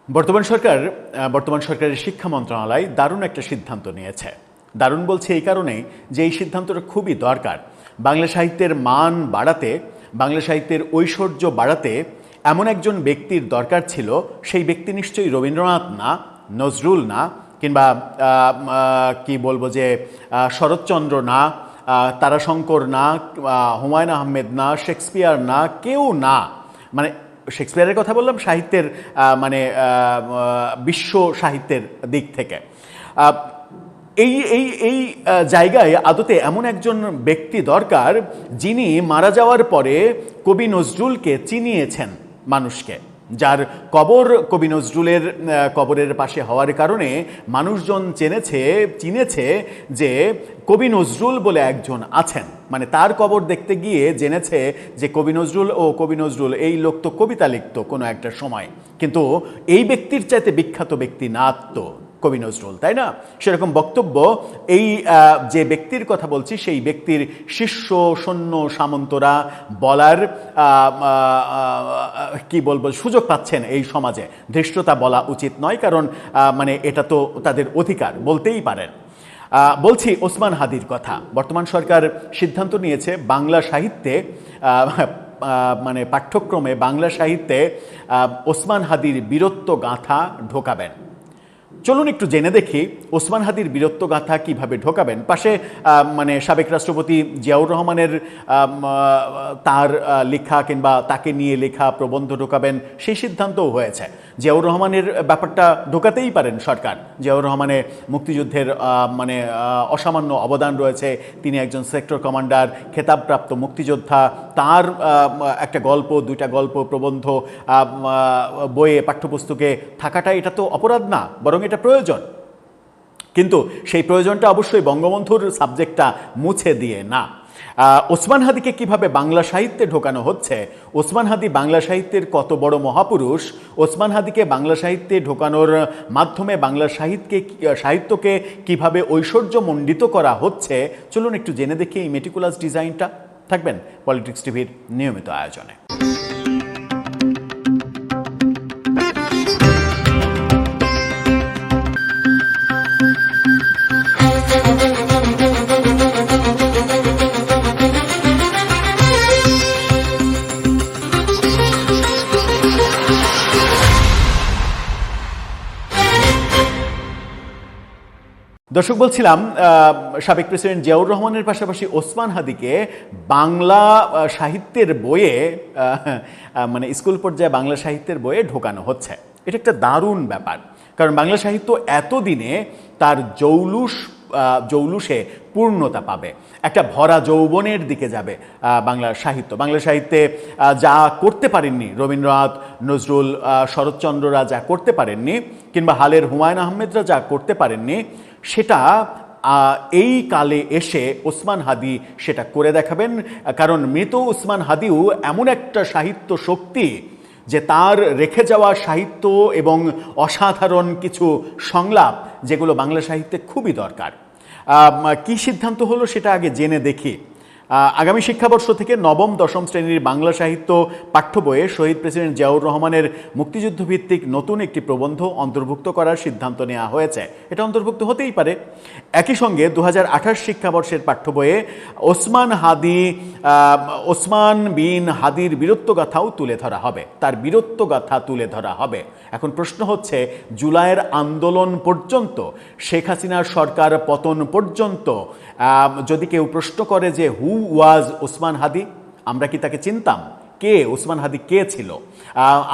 বর্তমান সরকারের শিক্ষা মন্ত্রণালয় দারুণ একটা সিদ্ধান্ত নিয়েছে। দারুণ বলছে এই কারণে যে এই সিদ্ধান্তটা খুবই দরকার। বাংলা সাহিত্যের মান বাড়াতে, বাংলা সাহিত্যের ঐশ্বর্য বাড়াতে এমন একজন ব্যক্তির দরকার ছিল। সেই ব্যক্তি নিশ্চয়ই রবীন্দ্রনাথ না, নজরুল না, কিংবা কি বলবো যে শরৎচন্দ্র না, তারাশঙ্কর না, হুমায়ুন আহমেদ না, শেক্সপিয়ার না, কেউ না। মানে শেক্সপিয়ারের কথা বললাম সাহিত্যের মানে বিশ্ব সাহিত্যের দিক থেকে। এই এই এই জায়গায় আদতে এমন একজন ব্যক্তি দরকার যিনি মারা যাওয়ার পরে কবি নজরুলকে চিনিয়েছেন মানুষকে, যার কবর কবি নজরুলের কবরের পাশে হওয়ার কারণে মানুষজন চিনেছে যে কবি নজরুল বলে একজন আছেন। মানে তার কবর দেখতে গিয়ে জেনেছে যে কবি নজরুল এই লোক তো কবিতা লিখত কোনো একটা সময়, কিন্তু এই ব্যক্তির চাইতে বিখ্যাত ব্যক্তি না তো কবি নজরুল, তাই না? সেরকম বক্তব্য এই যে ব্যক্তির কথা বলছি সেই ব্যক্তির শিষ্য সৈন্য সামন্তরা বলার কি বলবো সুযোগ পাচ্ছেন এই সমাজে। ধৃষ্টতা বলা উচিত নয়, কারণ মানে এটা তো তাদের অধিকার, বলতেই পারেন। বলছি ওসমান হাদির কথা। বর্তমান সরকার সিদ্ধান্ত নিয়েছে বাংলা সাহিত্যে মানে পাঠ্যক্রমে বাংলা সাহিত্যে ওসমান হাদির বীরত্ব গাথা ঢোকাবেন। চলুন একটু জেনে দেখি ওসমান হাদির বীরত্ব গাথা কিভাবে ঢোকাবেন। পাশে মানে সাবেক রাষ্ট্রপতি জিয়াউর রহমানের তার লেখা কিংবা তাকে নিয়ে লেখা প্রবন্ধ ঢোকাবেন, সেই সিদ্ধান্তও হয়েছে। জিয়াউর রহমানের ব্যাপারটা ঢোকাতেই পারেন সরকার। জিয়াউর রহমানের মুক্তিযুদ্ধের মানে অসামান্য অবদান রয়েছে। তিনি একজন সেক্টর কমান্ডার, খেতাবপ্রাপ্ত মুক্তিযোদ্ধা। তার একটা গল্প, দুইটা গল্প, প্রবন্ধ বইয়ে পাঠ্যপুস্তকে থাকাটা এটা তো অপরাধ না, বরং এটা প্রয়োজন। কিন্তু সেই প্রয়োজনটা অবশ্যই বঙ্গবন্ধুর সাবজেক্টটা মুছে দিয়ে না। ওসমান হাদিকে কিভাবে বাংলা সাহিত্যে ঢোকানো হচ্ছে, ওসমান হাদি বাংলা সাহিত্যের কত বড় মহাপুরুষ, ওসমান হাদিকে বাংলা সাহিত্যে ঢোকানোর মাধ্যমে বাংলা সাহিত্যকে কিভাবে ঐশ্বর্যমণ্ডিত করা হচ্ছে, চলুন একটু জেনে দেখি এই মেটিকুলাস ডিজাইনটা। থাকবেন পলিটিক্স টিভির নিয়মিত আয়োজনে। দর্শক, বলছিলাম সাবেক প্রেসিডেন্ট জিয়াউর রহমানের পাশাপাশি ওসমান হাদিকে বাংলা সাহিত্যের বইয়ে মানে স্কুল পর্যায়ে বাংলা সাহিত্যের বইয়ে ঢোকানো হচ্ছে। এটা একটা দারুণ ব্যাপার, কারণ বাংলা সাহিত্য এতদিনে তার জৌলুসে পূর্ণতা পাবে, একটা ভরা যৌবনের দিকে যাবে বাংলা সাহিত্য। বাংলা সাহিত্যে যা করতে পারেননি রবীন্দ্রনাথ, নজরুল, শরৎচন্দ্ররা যা করতে পারেননি, কিংবা হালের হুমায়ুন আহমেদরা যা করতে পারেননি, সেটা এই কালে এসে ওসমান হাদি সেটা করে দেখাবেন। কারণ মৃত ওসমান হাদিও এমন একটা সাহিত্য শক্তি যে তার রেখে যাওয়া সাহিত্য এবং অসাধারণ কিছু সংলাপ যেগুলো বাংলা সাহিত্যে খুবই দরকার। কি সিদ্ধান্ত হলো সেটা আগে জেনে দেখি। আগামী শিক্ষাবর্ষ থেকে নবম দশম শ্রেণীর বাংলা সাহিত্য পাঠ্য বইয়ে শহীদ প্রেসিডেন্ট জিয়াউর রহমানের মুক্তিযুদ্ধভিত্তিক নতুন একটি প্রবন্ধ অন্তর্ভুক্ত করার সিদ্ধান্ত নেওয়া হয়েছে। এটা অন্তর্ভুক্ত হতেই পারে। একই সঙ্গে 2028 শিক্ষাবর্ষের পাঠ্য বইয়ে ওসমান বিন হাদির বীরত্বগাথাও তুলে ধরা হবে, তার বীরত্বগাথা তুলে ধরা হবে। এখন প্রশ্ন হচ্ছে, জুলাইয়ের আন্দোলন পর্যন্ত, শেখ হাসিনার সরকার পতন পর্যন্ত যদি কেউ প্রশ্ন করে যে হু ওয়াজ ওসমান হাদি, আমরা কি তাকে চিনতাম? কে ওসমান হাদি কে ছিল?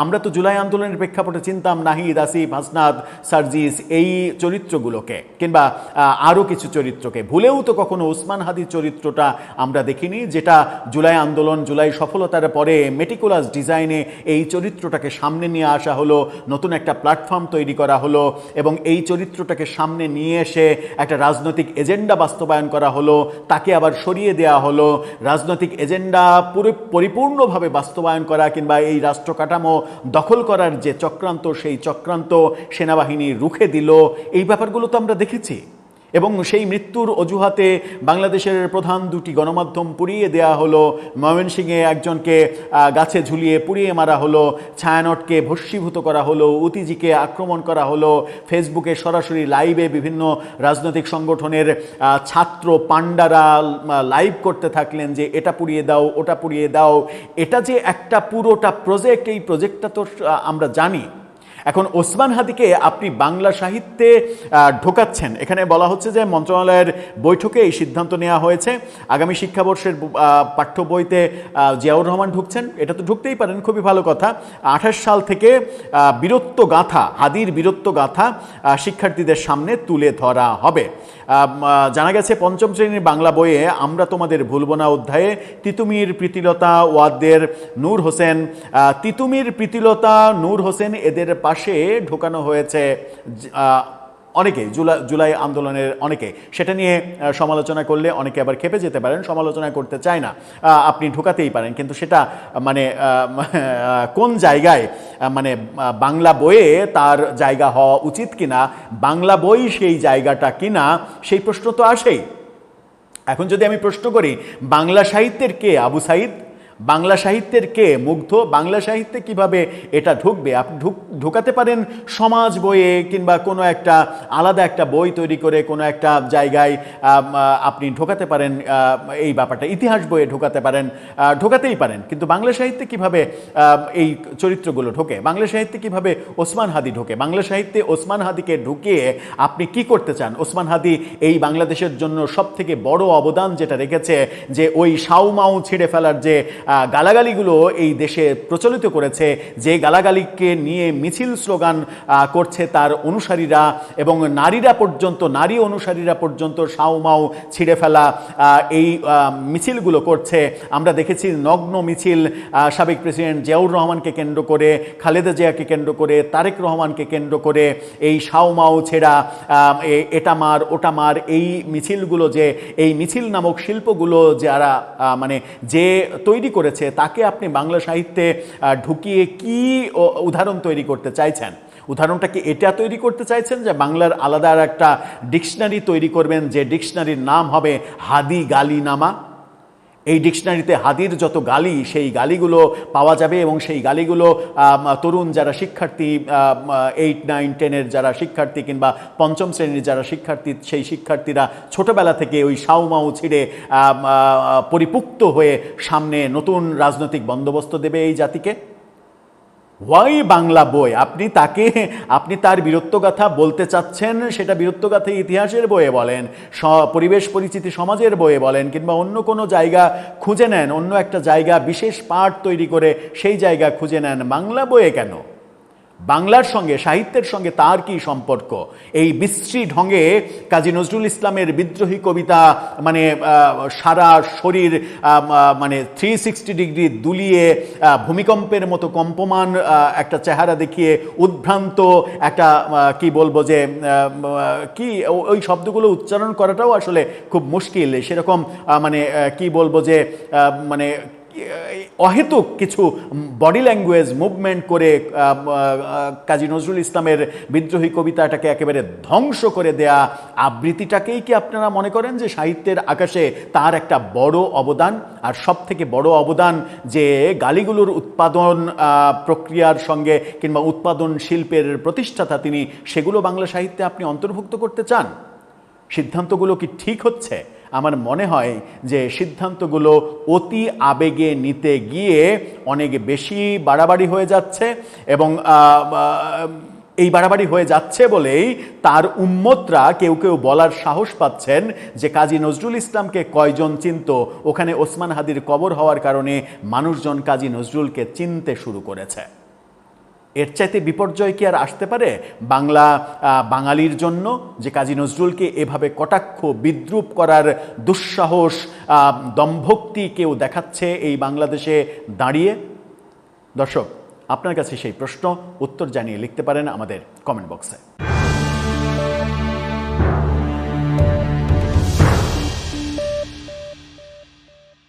আমরা তো জুলাই আন্দোলনের প্রেক্ষাপটে চিনতাম নাহিদ, আসিফ, হাসনাত, সার্জিস, এই চরিত্রগুলোকে, কিংবা আরও কিছু চরিত্রকে। ভুলেও তো কখনো ওসমান হাদির চরিত্রটা আমরা দেখিনি, যেটা জুলাই আন্দোলন, জুলাই সফলতার পরে মেটিকুলাস ডিজাইনে এই চরিত্রটাকে সামনে নিয়ে আসা হলো, নতুন একটা প্ল্যাটফর্ম তৈরি করা হলো, এবং এই চরিত্রটাকে সামনে নিয়ে এসে একটা রাজনৈতিক এজেন্ডা বাস্তবায়ন করা হলো, তাকে আবার সরিয়ে দেওয়া হলো। রাজনৈতিক এজেন্ডা পরিপূর্ণভাবে বাস্তবায়ন করা কিংবা এই রাষ্ট্র কাঠামো দখল করার যে চক্রান্ত, সেই চক্রান্ত সেনাবাহিনী রুখে দিল। এই ব্যাপারগুলো তো আমরা দেখেছি। এবং সেই মৃত্যুর অজুহাতে বাংলাদেশের প্রধান দুটি গণমাধ্যম পুড়িয়ে দেয়া হলো, ময়মনসিংহে একজনকে গাছে ঝুলিয়ে পুড়িয়ে মারা হলো, ছায়ানটকে ভস্মীভূত করা হলো, উতিজিকে আক্রমণ করা হলো, ফেসবুকে সরাসরি লাইভে বিভিন্ন রাজনৈতিক সংগঠনের ছাত্র পান্ডারা লাইভ করতে থাকলেন যে এটা পুড়িয়ে দাও, ওটা পুড়িয়ে দাও। এটা যে একটা পুরোটা প্রজেক্ট, এই প্রজেক্টটা তো আমরা জানি। এখন ওসমান হাদিকে আপনি বাংলা সাহিত্যে ঢোকাচ্ছেন। এখানে বলা হচ্ছে যে মন্ত্রণালয়ের বৈঠকে এই সিদ্ধান্ত নেওয়া হয়েছে, আগামী শিক্ষাবর্ষের পাঠ্য বইতে জিয়াউর রহমান ঢুকছেন। এটা তো ঢুকতেই পারেন, খুবই ভালো কথা। 28 সাল থেকে বীরত্ব গাথা, হাদির বীরত্ব গাথা শিক্ষার্থীদের সামনে তুলে ধরা হবে। জানা গেছে পঞ্চম শ্রেণীর বাংলা বইয়ে আমরা তোমাদের ভুলব না অধ্যায়ে তিতুমির প্রীতিলতা ওয়াদের নূর হোসেন, তিতুমির প্রীতিলতা নূর হোসেন এদের পাশে ঢোকানো হয়েছে অনেকে, জুলাই আন্দোলনের অনেকে। সেটা নিয়ে সমালোচনা করলে অনেকে আবার খেপে যেতে পারেন, সমালোচনা করতে চায় না, আপনি ঢোকাতেই পারেন, কিন্তু সেটা মানে কোন জায়গায়, মানে বাংলা বইয়ে তার জায়গা হওয়া উচিত কিনা, বাংলা বই সেই জায়গাটা কিনা, সেই প্রশ্ন তো আসেই। এখন যদি আমি প্রশ্ন করি বাংলা সাহিত্যের কে আবু সাইদ, বাংলা সাহিত্যের কে মুগ্ধ, বাংলা সাহিত্যে কিভাবে এটা ঢুকবে? আপনি ঢুকাতে পারেন সমাজ বইয়ে, কিংবা কোনো একটা আলাদা একটা বই তৈরি করে কোনো একটা জায়গায় আপনি ঢোকাতে পারেন এই ব্যাপারটা, ইতিহাস বইয়ে ঢোকাতে পারেন, ঢোকাতেই পারেন। কিন্তু বাংলা সাহিত্যে কিভাবে এই চরিত্রগুলো ঢোকে? বাংলা সাহিত্যে কিভাবে ওসমান হাদি ঢোকে? বাংলা সাহিত্যে ওসমান হাদিকে ঢুকিয়ে আপনি কি করতে চান? ওসমান হাদি এই বাংলাদেশের জন্য সবথেকে বড় অবদান যেটা রেখেছে, যে ওই সাউমাউ ছিঁড়ে ফেলার যে গালাগালিগুলো এই দেশে প্রচলিত করেছে, যে গালাগালিকে নিয়ে মিছিল স্লোগান করছে তার অনুসারীরা, এবং নারীরা পর্যন্ত, নারী অনুসারীরা পর্যন্ত সাউমাউ ছিঁড়ে ফেলা এই মিছিলগুলো করছে। আমরা দেখেছি নগ্ন মিছিল সাবেক প্রেসিডেন্ট জিয়াউর রহমানকে কেন্দ্র করে, খালেদা জিয়াকে কেন্দ্র করে, তারেক রহমানকে কেন্দ্র করে, এই সাউমাউ ছেড়া, এটা মার ওটা মার, এই মিছিলগুলো, যে এই মিছিল নামক শিল্পগুলো যারা মানে যে তৈরি করেছে, তাকে আপনি বাংলা সাহিত্যে ঢুকিয়ে কি উদাহরণ তৈরি করতে চাইছেন? উদাহরণটা কি এটা তৈরি করতে চাইছেন যে বাংলার আলাদা আর একটা ডিকশনারি তৈরি করবেন, যে ডিকশনারির নাম হবে হাদি গালি নামা? এই ডিকশনারিতে হাদির যত গালি, সেই গালিগুলো পাওয়া যাবে, এবং সেই গালিগুলো তরুণ যারা শিক্ষার্থী, 8, 9, 10-এর যারা শিক্ষার্থী, কিংবা পঞ্চম শ্রেণীর যারা শিক্ষার্থী, সেই শিক্ষার্থীরা ছোটবেলা থেকে ওই সাউমাউ ছিঁড়ে পরিপুক্ত হয়ে সামনে নতুন রাজনৈতিক বন্দোবস্ত দেবে এই জাতিকে। ওয়াই বাংলা বই, আপনি তার বীরত্বগাথা বলতে চাচ্ছেন, সেটা বীরত্বগাথা ইতিহাসের বইয়ে বলেন, পরিবেশ পরিচিতি সমাজের বইয়ে বলেন, কিংবা অন্য কোনো জায়গা খুঁজে নেন, অন্য একটা জায়গা বিশেষ পাঠ তৈরি করে সেই জায়গা খুঁজে নেন। বাংলা বইয়ে কেন? বাংলার সঙ্গে, সাহিত্যের সঙ্গে তার কি সম্পর্ক? এই বিশ্রী ঢঙে কাজী নজরুল ইসলামের বিদ্রোহী কবিতা, মানে সারা শরীর মানে 360 ডিগ্রি দুলিয়ে ভূমিকম্পের মতো কম্পমান একটা চেহারা দেখিয়ে উদ্ভ্রান্ত একটা কি বলবো, যে কি ওই শব্দগুলো উচ্চারণ করাটাও আসলে খুব মুশকিল, সেরকম মানে কি বলবো, যে মানে অহেতুক কিছু বডি ল্যাঙ্গুয়েজ মুভমেন্ট করে কাজী নজরুল ইসলামের বিদ্রোহী কবিতাটাকে একেবারে ধ্বংস করে দেয়া আবৃত্তিটাকেই কি আপনারা মনে করেন যে সাহিত্যের আকাশে তার একটা বড় অবদান? আর সব থেকে বড় অবদান যে গালিগুলোর উৎপাদন প্রক্রিয়ার সঙ্গে, কিংবা উৎপাদন শিল্পের প্রতিষ্ঠাতা তিনি, সেগুলো বাংলা সাহিত্যে আপনি অন্তর্ভুক্ত করতে চান? সিদ্ধান্তগুলো কি ঠিক হচ্ছে? আমার মনে হয় যে সিদ্ধান্তগুলো অতি আবেগে নিতে গিয়ে অনেক বেশি বাড়াবাড়ি হয়ে যাচ্ছে, এবং এই বাড়াবাড়ি হয়ে যাচ্ছে বলেই তার উম্মতরা কেউ কেউ বলার সাহস পাচ্ছেন যে কাজী নজরুল ইসলামকে কয়জন চিনত, ওখানে ওসমান হাদির কবর হওয়ার কারণে মানুষজন কাজী নজরুলকে চিনতে শুরু করেছে। এর চাইতে বিপর্যয় কি আর আসতে পারে বাঙালির জন্য, যে কাজী নজরুলকে এভাবে কটাক্ষ বিদ্রূপ করার দুঃসাহস, দম্ভক্তি কেউ দেখাচ্ছে এই বাংলাদেশে দাঁড়িয়ে? দর্শক, আপনার কাছে সেই প্রশ্ন, উত্তর জানিয়ে লিখতে পারেন আমাদের কমেন্ট বক্সে।